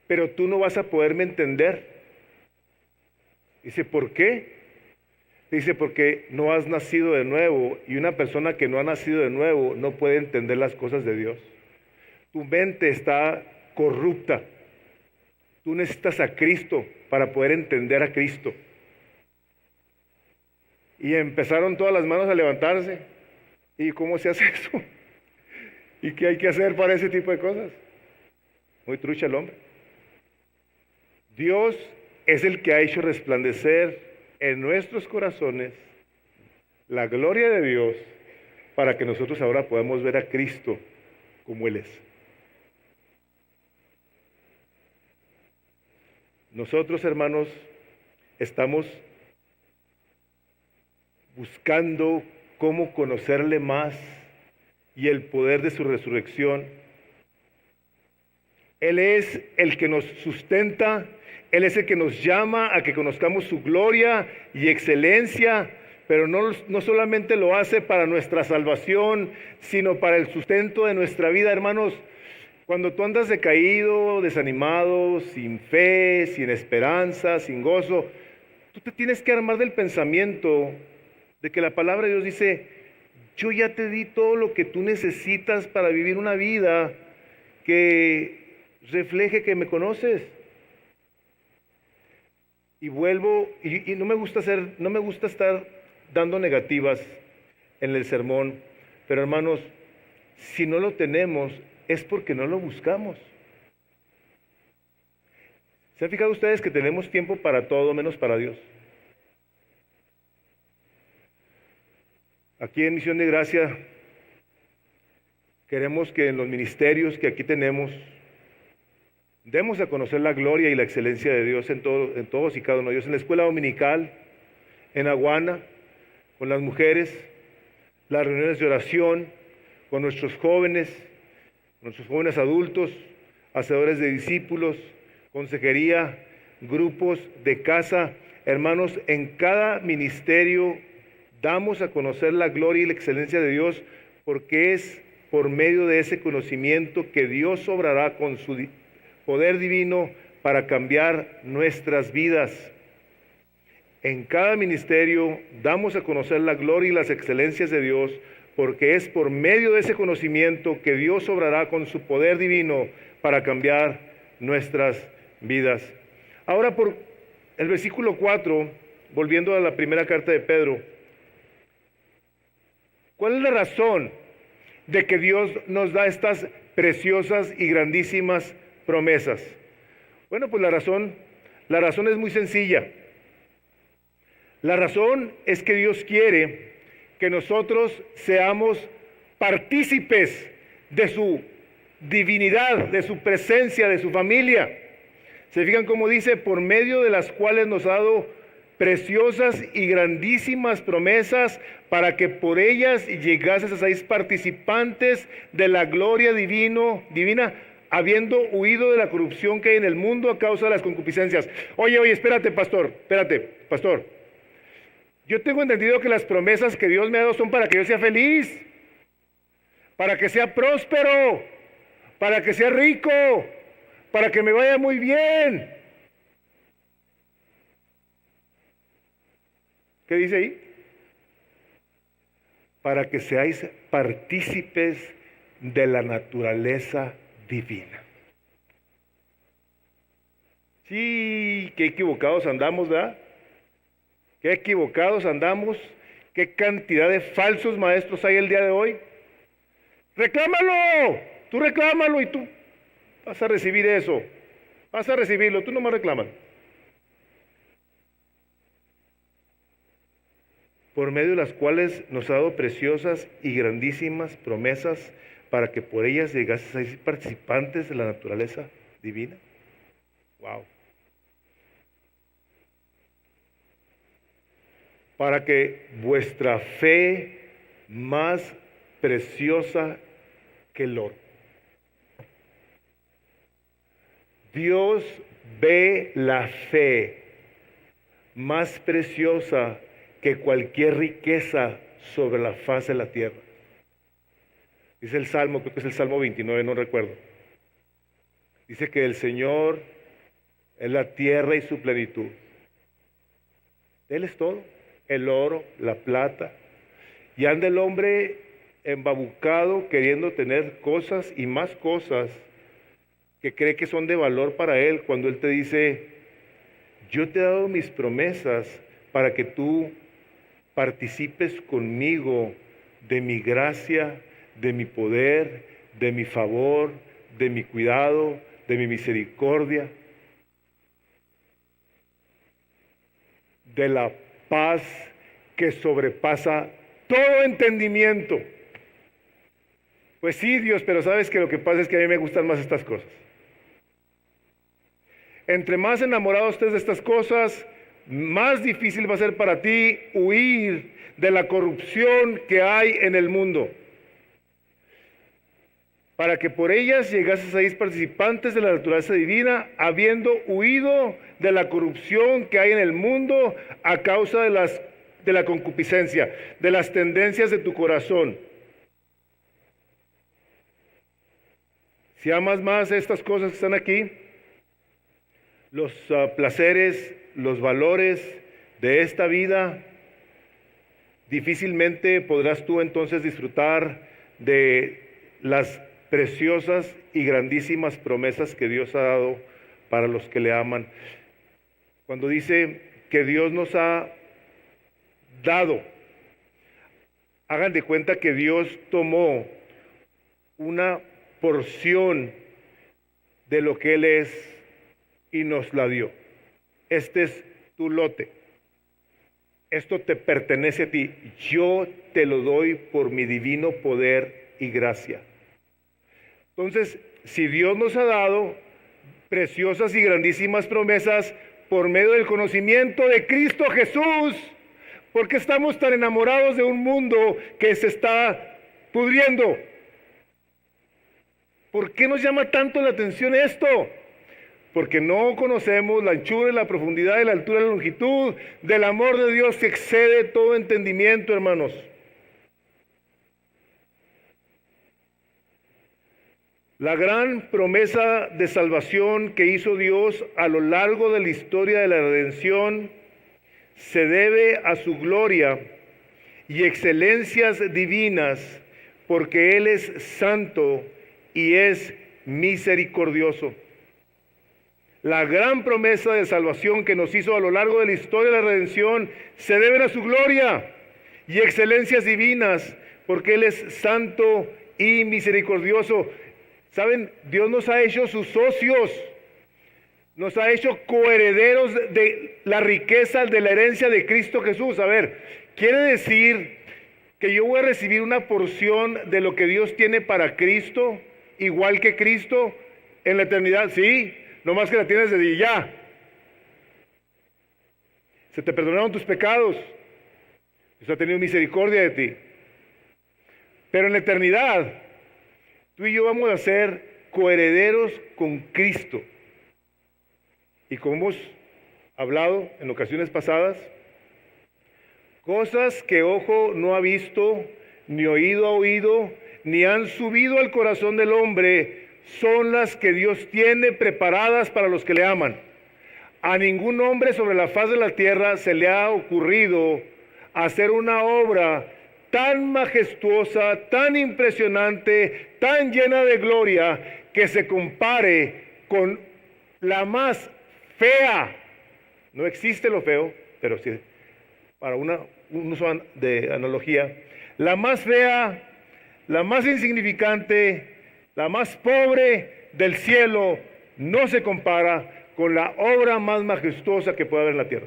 pero tú no vas a poderme entender. Dice, ¿por qué? Dice, porque no has nacido de nuevo, y una persona que no ha nacido de nuevo no puede entender las cosas de Dios. Tu mente está corrupta. Tú necesitas a Cristo para poder entender a Cristo. Y empezaron todas las manos a levantarse. ¿Y cómo se hace eso? ¿Y qué hay que hacer para ese tipo de cosas? Muy trucha el hombre. Dios es el que ha hecho resplandecer en nuestros corazones la gloria de Dios para que nosotros ahora podamos ver a Cristo como Él es. Nosotros, hermanos, estamos buscando cómo conocerle más y el poder de su resurrección. Él es el que nos sustenta, Él es el que nos llama a que conozcamos su gloria y excelencia, pero no solamente lo hace para nuestra salvación, sino para el sustento de nuestra vida, hermanos. Cuando tú andas decaído, desanimado, sin fe, sin esperanza, sin gozo, tú te tienes que armar del pensamiento de que la palabra de Dios dice, yo ya te di todo lo que tú necesitas para vivir una vida que refleje que me conoces. Y vuelvo, y no me gusta estar dando negativas en el sermón, pero hermanos, si no lo tenemos es porque no lo buscamos. ¿Se han fijado ustedes que tenemos tiempo para todo menos para Dios? Aquí en Misión de Gracia queremos que en los ministerios que aquí tenemos demos a conocer la gloria y la excelencia de Dios en todos y cada uno de ellos. En la escuela dominical, en Aguana, con las mujeres, las reuniones de oración, con nuestros jóvenes adultos, hacedores de discípulos, consejería, grupos de casa. Hermanos, en cada ministerio damos a conocer la gloria y la excelencia de Dios, porque es por medio de ese conocimiento que Dios obrará con su poder divino para cambiar nuestras vidas. En cada ministerio damos a conocer la gloria y las excelencias de Dios, porque es por medio de ese conocimiento que Dios obrará con su poder divino para cambiar nuestras vidas. Ahora, por el versículo 4, volviendo a la primera carta de Pedro, ¿cuál es la razón de que Dios nos da estas preciosas y grandísimas promesas? Bueno, pues la razón es muy sencilla. La razón es que Dios quiere que nosotros seamos partícipes de su divinidad, de su presencia, de su familia. ¿Se fijan cómo dice? Por medio de las cuales nos ha dado preciosas y grandísimas promesas para que por ellas llegases a ser participantes de la gloria divina, habiendo huido de la corrupción que hay en el mundo a causa de las concupiscencias. Oye, espérate, pastor. Yo tengo entendido que las promesas que Dios me ha dado son para que yo sea feliz, para que sea próspero, para que sea rico, para que me vaya muy bien. ¿Qué dice ahí? Para que seáis partícipes de la naturaleza divina. Sí, qué equivocados andamos, ¿verdad? Qué equivocados andamos. Qué cantidad de falsos maestros hay el día de hoy. Reclámalo, tú reclámalo y tú vas a recibir eso. Vas a recibirlo, tú no me reclamas. Por medio de las cuales nos ha dado preciosas y grandísimas promesas para que por ellas llegases a ser participantes de la naturaleza divina. Wow. Para que vuestra fe, más preciosa que el oro. Dios ve la fe más preciosa que cualquier riqueza sobre la faz de la tierra. Dice el Salmo, creo que es el Salmo 29, no recuerdo. Dice que el Señor es la tierra y su plenitud. Él es todo, el oro, la plata. Y anda el hombre embabucado queriendo tener cosas y más cosas que cree que son de valor para él, cuando él te dice: yo te he dado mis promesas para que tú participes conmigo de mi gracia, de mi poder, de mi favor, de mi cuidado, de mi misericordia, de la paz que sobrepasa todo entendimiento. Pues sí, Dios, pero sabes que lo que pasa es que a mí me gustan más estas cosas. Entre más enamorado estés de estas cosas, más difícil va a ser para ti huir de la corrupción que hay en el mundo. Para que por ellas llegases a ser participantes de la naturaleza divina, habiendo huido de la corrupción que hay en el mundo a causa de la concupiscencia, de las tendencias de tu corazón. Si amas más estas cosas que están aquí, los placeres, los valores de esta vida, difícilmente podrás tú entonces disfrutar de las preciosas y grandísimas promesas que Dios ha dado para los que le aman. Cuando dice que Dios nos ha dado, hagan de cuenta que Dios tomó una porción de lo que Él es y nos la dio. Este es tu lote. Esto te pertenece a ti. Yo te lo doy por mi divino poder y gracia. Entonces, si Dios nos ha dado preciosas y grandísimas promesas por medio del conocimiento de Cristo Jesús, ¿por qué estamos tan enamorados de un mundo que se está pudriendo? ¿Por qué nos llama tanto la atención esto? Porque no conocemos la anchura y la profundidad y la altura y la longitud del amor de Dios que excede todo entendimiento, hermanos. La gran promesa de salvación que hizo Dios a lo largo de la historia de la redención se debe a su gloria y excelencias divinas, porque Él es santo y es misericordioso. La gran promesa de salvación que nos hizo a lo largo de la historia de la redención se debe a su gloria y excelencias divinas, porque Él es santo y misericordioso. ¿Saben? Dios nos ha hecho sus socios, nos ha hecho coherederos de la riqueza de la herencia de Cristo Jesús. A ver, quiere decir que yo voy a recibir una porción de lo que Dios tiene para Cristo, igual que Cristo en la eternidad. Sí, nomás que la tienes desde ya. Se te perdonaron tus pecados. Dios ha tenido misericordia de ti. Pero en la eternidad, tú y yo vamos a ser coherederos con Cristo. Y como hemos hablado en ocasiones pasadas, cosas que ojo no ha visto, ni oído ha oído, ni han subido al corazón del hombre, son las que Dios tiene preparadas para los que le aman. A ningún hombre sobre la faz de la tierra se le ha ocurrido hacer una obra tan majestuosa, tan impresionante, tan llena de gloria, que se compare con la más fea. No existe lo feo, pero sí, para un uso de analogía, la más fea, la más insignificante, la más pobre del cielo, no se compara con la obra más majestuosa que puede haber en la tierra.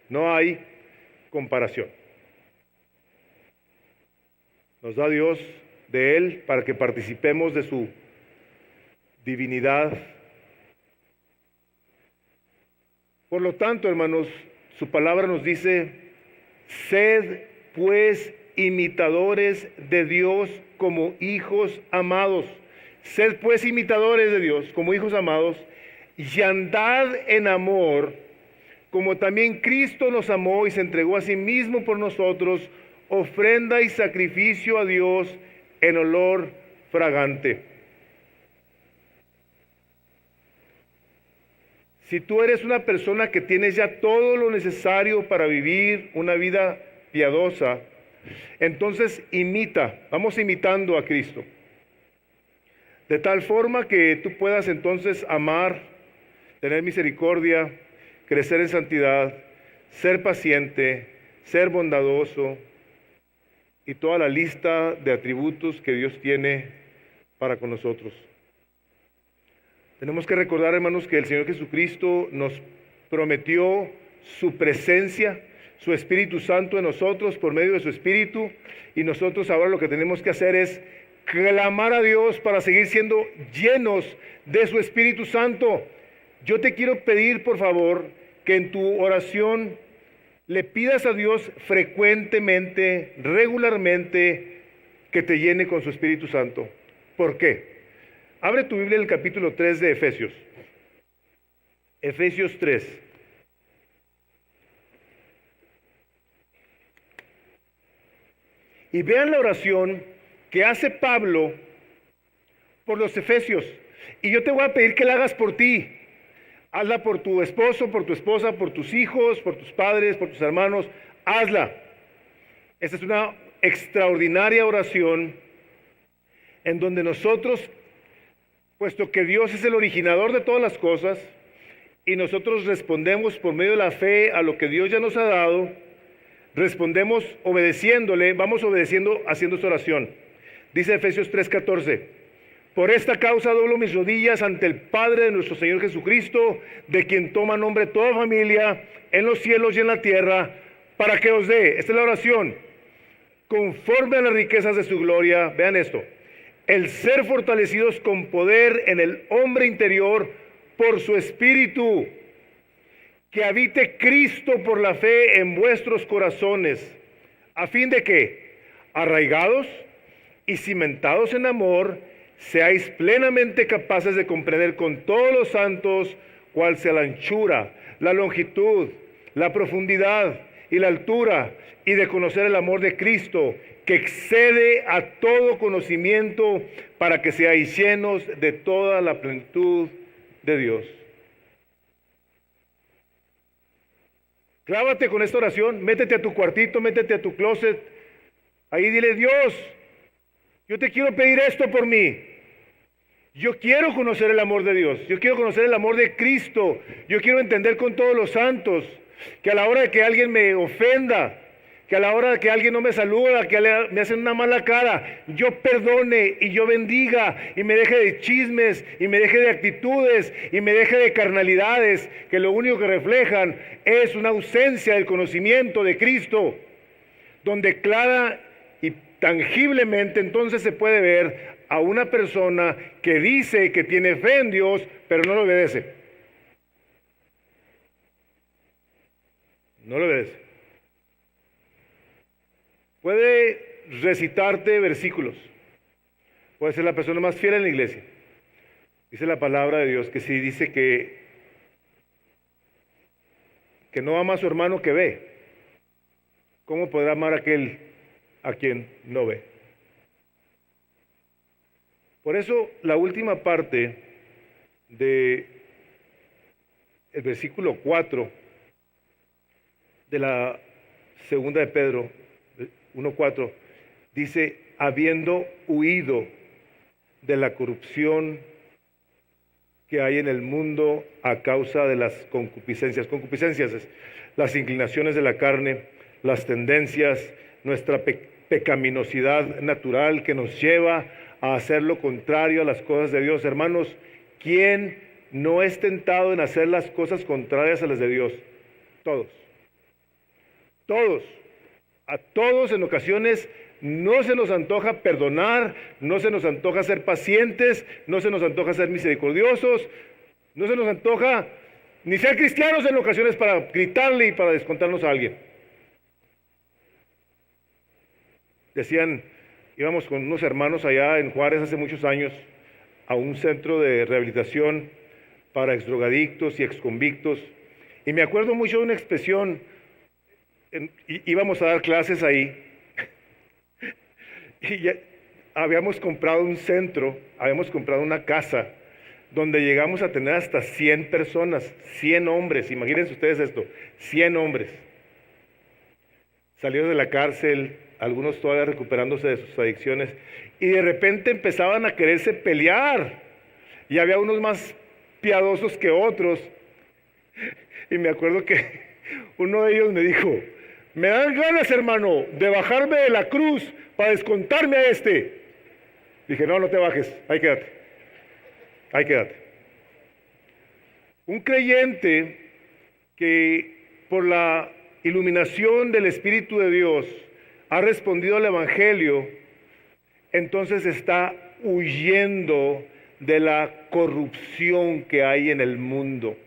No hay comparación. Nos da Dios de Él para que participemos de su divinidad. Por lo tanto, hermanos, su palabra nos dice: sed pues imitadores de Dios como hijos amados. Sed pues imitadores de Dios como hijos amados, y andad en amor, como también Cristo nos amó y se entregó a sí mismo por nosotros, ofrenda y sacrificio a Dios en olor fragante. Si tú eres una persona que tienes ya todo lo necesario para vivir una vida piadosa, entonces vamos imitando a Cristo. De tal forma que tú puedas entonces amar, tener misericordia, crecer en santidad, ser paciente, ser bondadoso y toda la lista de atributos que Dios tiene para con nosotros. Tenemos que recordar, hermanos, que el Señor Jesucristo nos prometió su presencia, su Espíritu Santo en nosotros por medio de su Espíritu, y nosotros ahora lo que tenemos que hacer es clamar a Dios para seguir siendo llenos de su Espíritu Santo. Yo te quiero pedir, por favor, que en tu oración le pidas a Dios frecuentemente, regularmente, que te llene con su Espíritu Santo. ¿Por qué? Abre tu Biblia en el capítulo 3 de Efesios. Efesios 3. Y vean la oración que hace Pablo por los efesios. Y yo te voy a pedir que la hagas por ti. Hazla por tu esposo, por tu esposa, por tus hijos, por tus padres, por tus hermanos. Hazla. Esta es una extraordinaria oración en donde nosotros, puesto que Dios es el originador de todas las cosas, y nosotros respondemos por medio de la fe a lo que Dios ya nos ha dado, respondemos obedeciéndole, vamos obedeciendo haciendo esta oración. Dice Efesios 3:14, por esta causa doblo mis rodillas ante el Padre de nuestro Señor Jesucristo, de quien toma nombre toda familia en los cielos y en la tierra, para que os dé, esta es la oración, conforme a las riquezas de su gloria, vean esto, el ser fortalecidos con poder en el hombre interior por su espíritu, que habite Cristo por la fe en vuestros corazones, a fin de que, arraigados y cimentados en amor, seáis plenamente capaces de comprender con todos los santos cuál sea la anchura, la longitud, la profundidad y la altura, y de conocer el amor de Cristo, que excede a todo conocimiento, para que seáis llenos de toda la plenitud de Dios. Clávate con esta oración, métete a tu cuartito, métete a tu closet, ahí dile, Dios, yo te quiero pedir esto por mí. Yo quiero conocer el amor de Dios, yo quiero conocer el amor de Cristo, yo quiero entender con todos los santos que a la hora de que alguien me ofenda, que a la hora de que alguien no me saluda, que me hacen una mala cara, yo perdone y yo bendiga y me deje de chismes y me deje de actitudes y me deje de carnalidades que lo único que reflejan es una ausencia del conocimiento de Cristo, donde clara y tangiblemente entonces se puede ver a una persona que dice que tiene fe en Dios, pero no lo obedece. No lo obedece. Puede recitarte versículos. Puede ser la persona más fiel en la iglesia. Dice la palabra de Dios que si dice que no ama a su hermano que ve, ¿cómo podrá amar a aquel a quien no ve? Por eso la última parte de el versículo 4 de la segunda de Pedro 1:4 dice, habiendo huido de la corrupción que hay en el mundo a causa de las concupiscencias. Concupiscencias es las inclinaciones de la carne, las tendencias, nuestra pecaminosidad natural que nos lleva a hacer lo contrario a las cosas de Dios. Hermanos, ¿quién no es tentado en hacer las cosas contrarias a las de Dios? Todos. Todos. A todos en ocasiones no se nos antoja perdonar, no se nos antoja ser pacientes, no se nos antoja ser misericordiosos, no se nos antoja ni ser cristianos en ocasiones para gritarle y para descontarnos a alguien. Decían, íbamos con unos hermanos allá en Juárez hace muchos años a un centro de rehabilitación para exdrogadictos y exconvictos, y me acuerdo mucho de una expresión. Íbamos a dar clases ahí y ya habíamos comprado un centro, habíamos comprado una casa donde llegamos a tener hasta 100 personas, 100 hombres, imagínense ustedes esto, 100 hombres salidos de la cárcel, algunos todavía recuperándose de sus adicciones, y de repente empezaban a quererse pelear y había unos más piadosos que otros, y me acuerdo que uno de ellos me dijo, me dan ganas, hermano, de bajarme de la cruz para descontarme a este. Dije, no te bajes, ahí quédate. Ahí quédate. Un creyente que por la iluminación del Espíritu de Dios ha respondido al Evangelio, entonces está huyendo de la corrupción que hay en el mundo.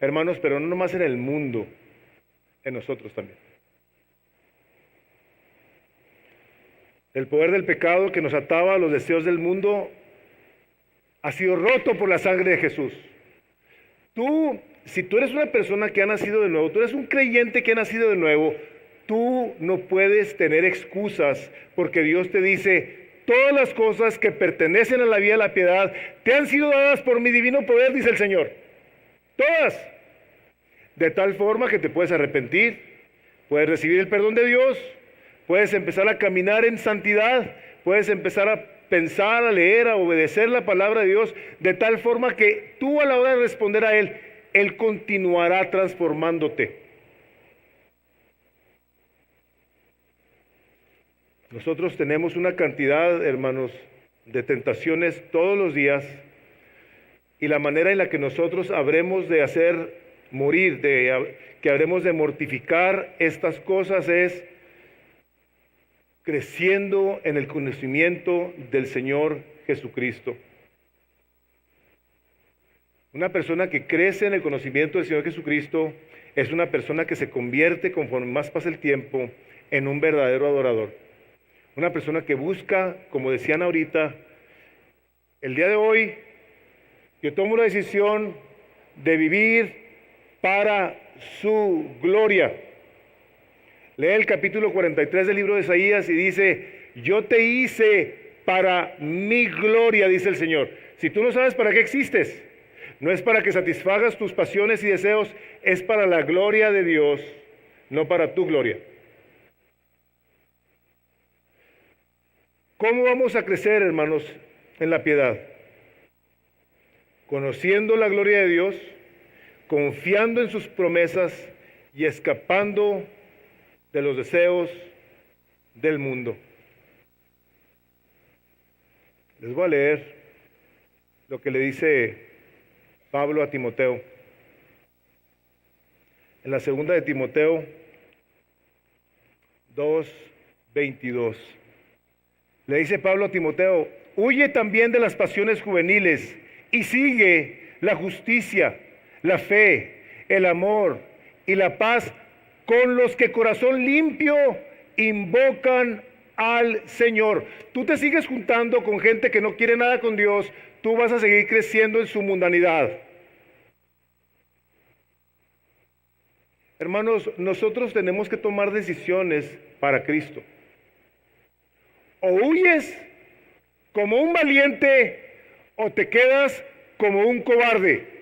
Hermanos, pero no nomás en el mundo, en nosotros también. El poder del pecado que nos ataba a los deseos del mundo ha sido roto por la sangre de Jesús. Si tú eres una persona que ha nacido de nuevo, tú eres un creyente que ha nacido de nuevo, tú no puedes tener excusas porque Dios te dice, todas las cosas que pertenecen a la vida de la piedad te han sido dadas por mi divino poder, dice el Señor. todas. De tal forma que te puedes arrepentir, puedes recibir el perdón de Dios, puedes empezar a caminar en santidad, puedes empezar a pensar, a leer, a obedecer la palabra de Dios, de tal forma que tú a la hora de responder a Él continuará transformándote. Nosotros tenemos una cantidad, hermanos, de tentaciones todos los días, y la manera en la que nosotros habremos de hacer morir, que habremos de mortificar estas cosas es creciendo en el conocimiento del Señor Jesucristo. Una persona que crece en el conocimiento del Señor Jesucristo es una persona que se convierte, conforme más pasa el tiempo, en un verdadero adorador. Una persona que busca, como decían ahorita, el día de hoy yo tomo la decisión de vivir para su gloria. Lee el capítulo 43 del libro de Isaías y dice: yo te hice para mi gloria, dice el Señor. Si tú no sabes para qué existes, no es para que satisfagas tus pasiones y deseos, es para la gloria de Dios, no para tu gloria. ¿Cómo vamos a crecer, hermanos, en la piedad? Conociendo la gloria de Dios, confiando en sus promesas y escapando de los deseos del mundo. Les voy a leer lo que le dice Pablo a Timoteo. En la segunda de Timoteo 2:22. Le dice Pablo a Timoteo: huye también de las pasiones juveniles y sigue la justicia, la fe, el amor y la paz con los que corazón limpio invocan al Señor. Tú te sigues juntando con gente que no quiere nada con Dios, tú vas a seguir creciendo en su mundanidad. Hermanos, nosotros tenemos que tomar decisiones para Cristo. O huyes como un valiente o te quedas como un cobarde.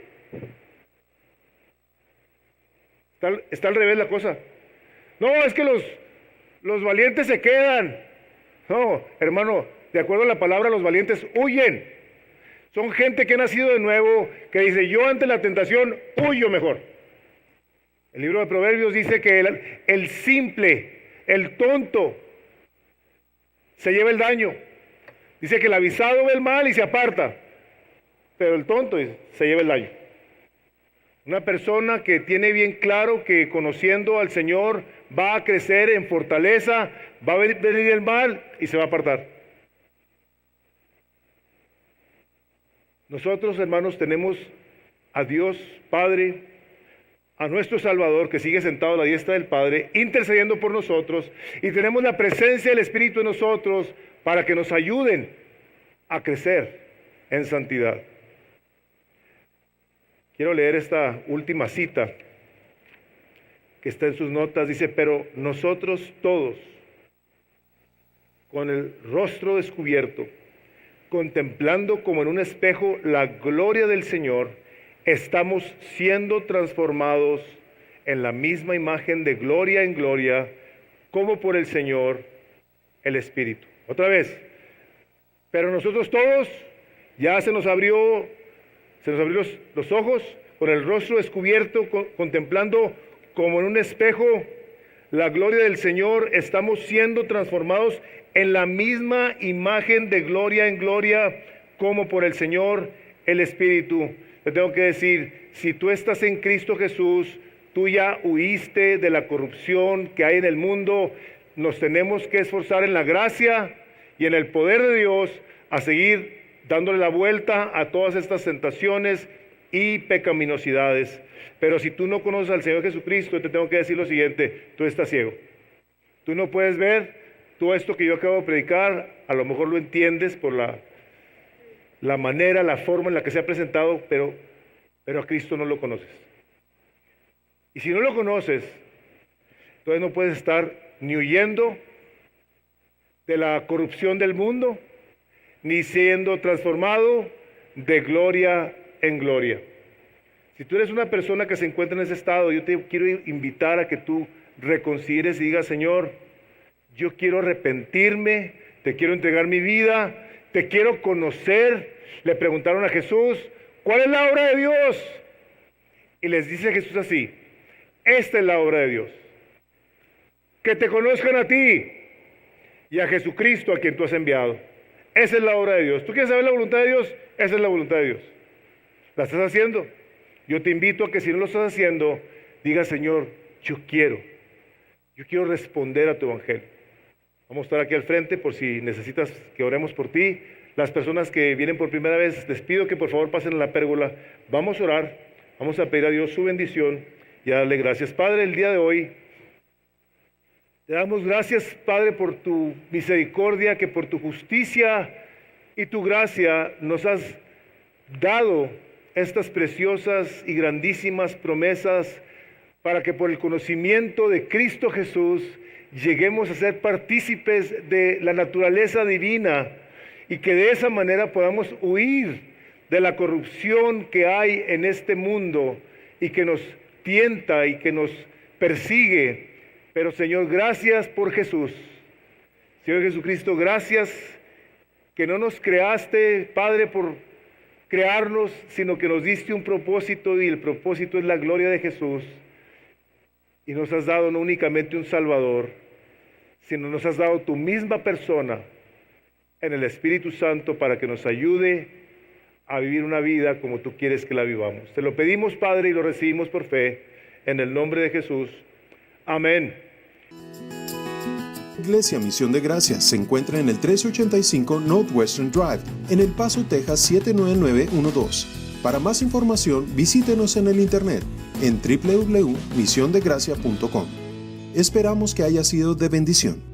Está al revés la cosa. No, es que los valientes se quedan. No, hermano, de acuerdo a la palabra, los valientes huyen. Son gente que ha nacido de nuevo, que dice: yo ante la tentación huyo mejor. El libro de Proverbios dice que el simple, el tonto, se lleva el daño. Dice que el avisado ve el mal y se aparta, pero el tonto se lleva el daño. Una persona que tiene bien claro que conociendo al Señor va a crecer en fortaleza, va a venir el mal y se va a apartar. Nosotros, hermanos, tenemos a Dios Padre, a nuestro Salvador, que sigue sentado a la diestra del Padre, intercediendo por nosotros, y tenemos la presencia del Espíritu en nosotros para que nos ayuden a crecer en santidad. Quiero leer esta última cita que está en sus notas. Dice: pero nosotros todos, con el rostro descubierto, contemplando como en un espejo la gloria del Señor, estamos siendo transformados en la misma imagen de gloria en gloria, como por el Señor, el Espíritu. Otra vez: pero nosotros todos, ya se nos abrió los ojos, con el rostro descubierto, contemplando como en un espejo la gloria del Señor, estamos siendo transformados en la misma imagen de gloria en gloria, como por el Señor, el Espíritu. Te tengo que decir, si tú estás en Cristo Jesús, tú ya huiste de la corrupción que hay en el mundo. Nos tenemos que esforzar en la gracia y en el poder de Dios a seguir dándole la vuelta a todas estas tentaciones y pecaminosidades. Pero si tú no conoces al Señor Jesucristo, te tengo que decir lo siguiente: tú estás ciego. Tú no puedes ver todo esto que yo acabo de predicar. A lo mejor lo entiendes por la manera, la forma en la que se ha presentado, pero a Cristo no lo conoces. Y si no lo conoces, entonces no puedes estar ni huyendo de la corrupción del mundo, ni siendo transformado de gloria en gloria. Si tú eres una persona que se encuentra en ese estado, yo te quiero invitar a que tú reconsideres y digas, Señor, yo quiero arrepentirme, te quiero entregar mi vida, te quiero conocer. Le preguntaron a Jesús, ¿cuál es la obra de Dios? Y les dice Jesús así, esta es la obra de Dios, que te conozcan a ti y a Jesucristo a quien tú has enviado. Esa es la obra de Dios. ¿Tú quieres saber la voluntad de Dios? Esa es la voluntad de Dios. ¿La estás haciendo? Yo te invito a que si no lo estás haciendo, diga, Señor, yo quiero responder a tu evangelio. Vamos a estar aquí al frente por si necesitas que oremos por ti. Las personas que vienen por primera vez, les pido que por favor pasen a la pérgola. Vamos a orar, vamos a pedir a Dios su bendición y a darle gracias. Padre, el día de hoy, te damos gracias, Padre, por tu misericordia, que por tu justicia y tu gracia nos has dado estas preciosas y grandísimas promesas para que por el conocimiento de Cristo Jesús lleguemos a ser partícipes de la naturaleza divina y que de esa manera podamos huir de la corrupción que hay en este mundo y que nos tienta y que nos persigue. Pero Señor, gracias por Jesús. Señor Jesucristo, gracias que no nos creaste, Padre, por crearnos, sino que nos diste un propósito y el propósito es la gloria de Jesús. Y nos has dado no únicamente un Salvador, sino nos has dado tu misma persona en el Espíritu Santo para que nos ayude a vivir una vida como tú quieres que la vivamos. Te lo pedimos, Padre, y lo recibimos por fe, en el nombre de Jesús. Amén. Iglesia Misión de Gracia se encuentra en el 1385 Northwestern Drive, en El Paso, Texas 79912. Para más información, visítenos en el internet en www.misiondegracia.com. Esperamos que haya sido de bendición.